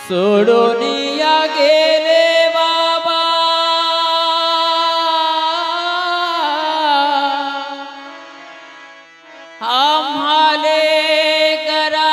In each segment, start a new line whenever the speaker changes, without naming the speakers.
सोडून या गेले बाबा आम्हाले करा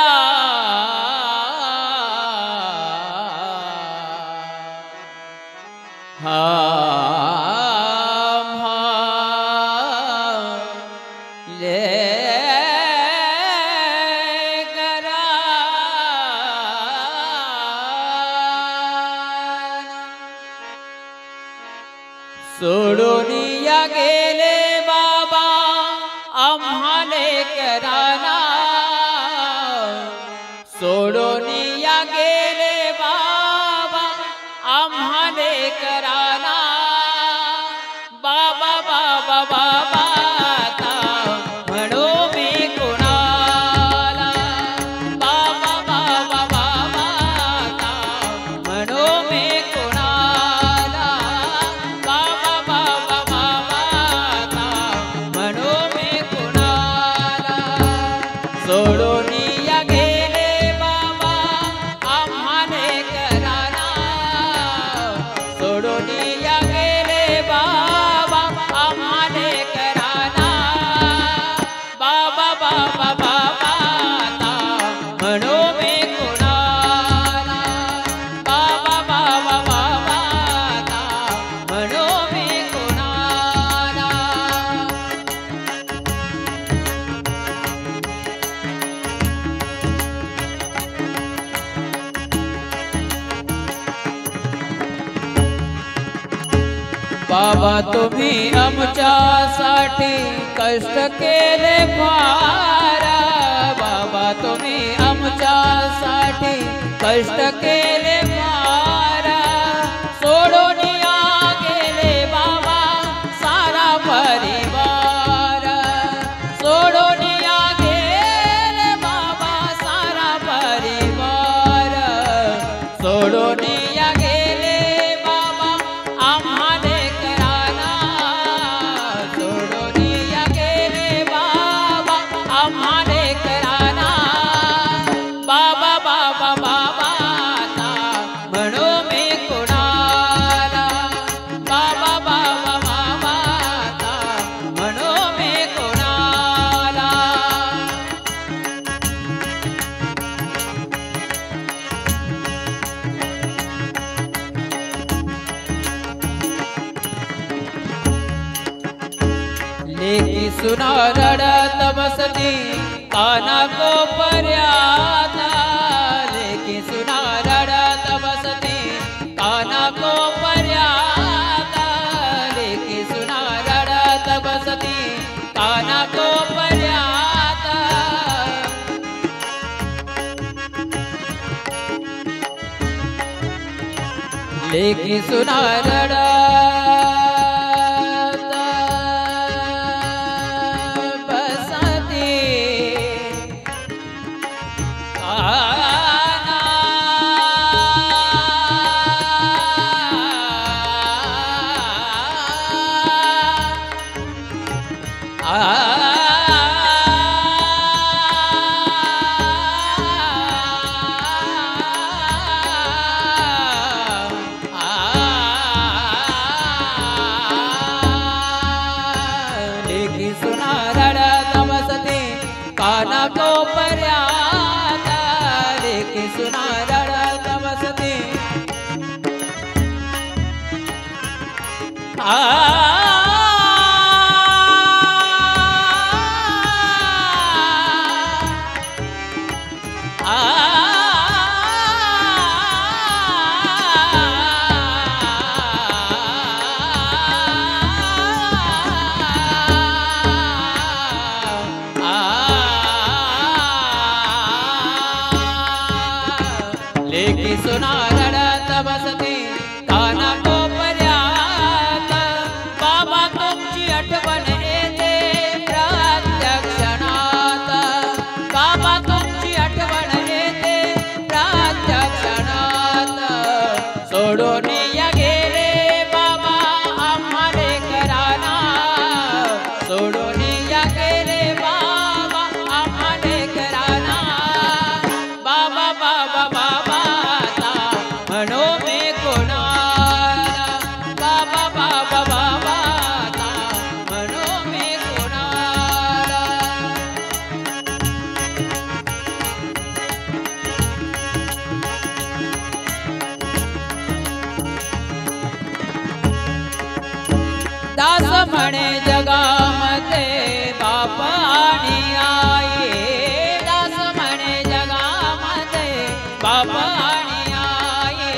सोडून या गेले बाबा आम्हाले कराना सोडून या गेले बाबा आम्हाले कराना बाबा बाबा बाबा आता म्हणू मी कुणाला बाबा बाबा बाबा आता म्हणू मी कुणाला बाबा बाबा बाबा आता म्हणू मी कुणाला सोडून या गेले बाबा आम्हाले कराना सोडून या गेले बाबा आम्हाले कराना बाबा बाबा बाबा आता म्हणू मी कुणाला बाबा बाबा बाबा आता म्हणू मी कुणाला बाबा तुम्ही आमच्यासाठी कष्ट केले फार बाबा तुम्ही आमच्यासाठी कष्ट केले फार सोडून या गेले बाबा सारा परिवार सोडून या गेले बाबा सारा परिवार सोडून या गेले बाबा आम्हाले कराना सोडून या गेले बाबा आम्हाले कराना बाबा बाबा बाबा आता म्हणू मी कुणाला बाबा बाबा बाबा आता म्हणू मी कुणाला लेकी सुना रडत बसती काना को पर्याता लेकी सुना रडत बसती काना को पर्याता लेकी सुना रडत बसती काना को पर्याता लेकी सुना रडत बसती काना लेकी सुना रडत बसती काना को पर्याता लेकी सुना रडत बसती लेकी सुना रडत बसती काना को पर्यात बाबा तुमची आठवण येते प्रत्येक क्षणात बाबा तुमची आठवण येते प्रत्येक क्षणात सोडून या गेले बाबा आम्हाले कराना सोडून या गेले बाबा आम्हाले कराना बाबा बाबा बाबा आता म्हणे जगामध्ये बाप आणि आई दास म्हणे जगामध्ये बाप आणि आई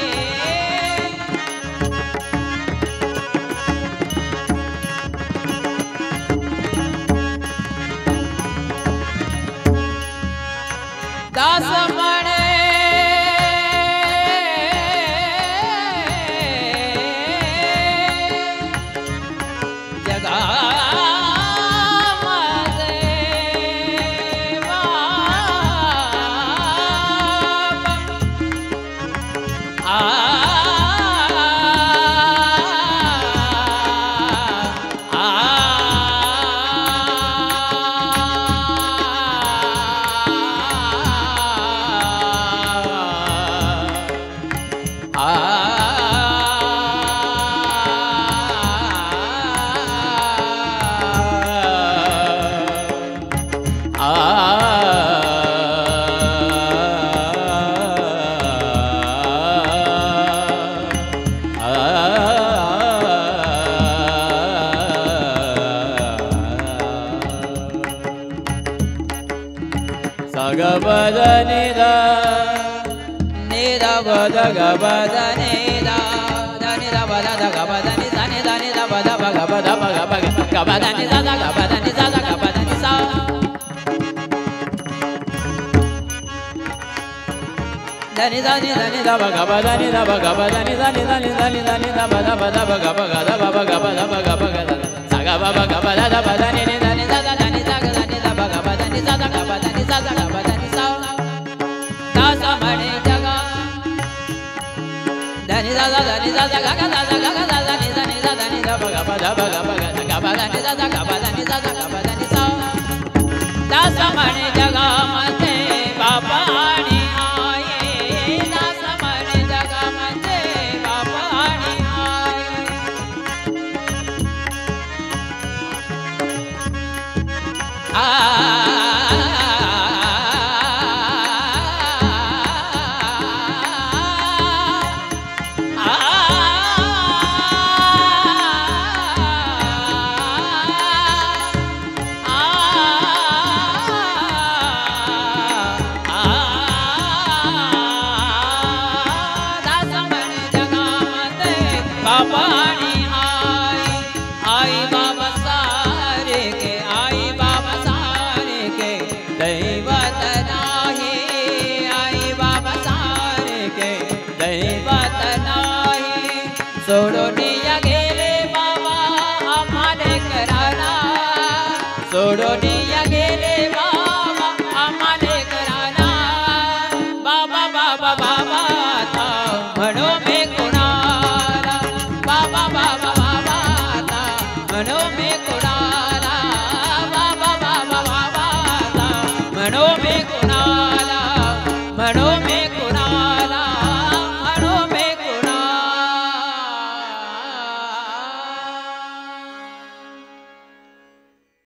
दास म्हणे Sagabadhanida Nida Badagabadhanida Dhanida Badagabadhanida Nida Badagabadhanida Gabadhanida Gabadhanida Dhanida Dhanida Bagabadhanida Bagabadhanida Nida Badagabadhanida Sagababagabadhanida Nida दास म्हणे जगा धनी दादा धनी दादा गागा दादा गागा दादा निदा निदा धनी दा बगा बगा बगा बगा गाबा धनी दादा गाबा धनी दादा गाबा धनी सा दास म्हणे जगा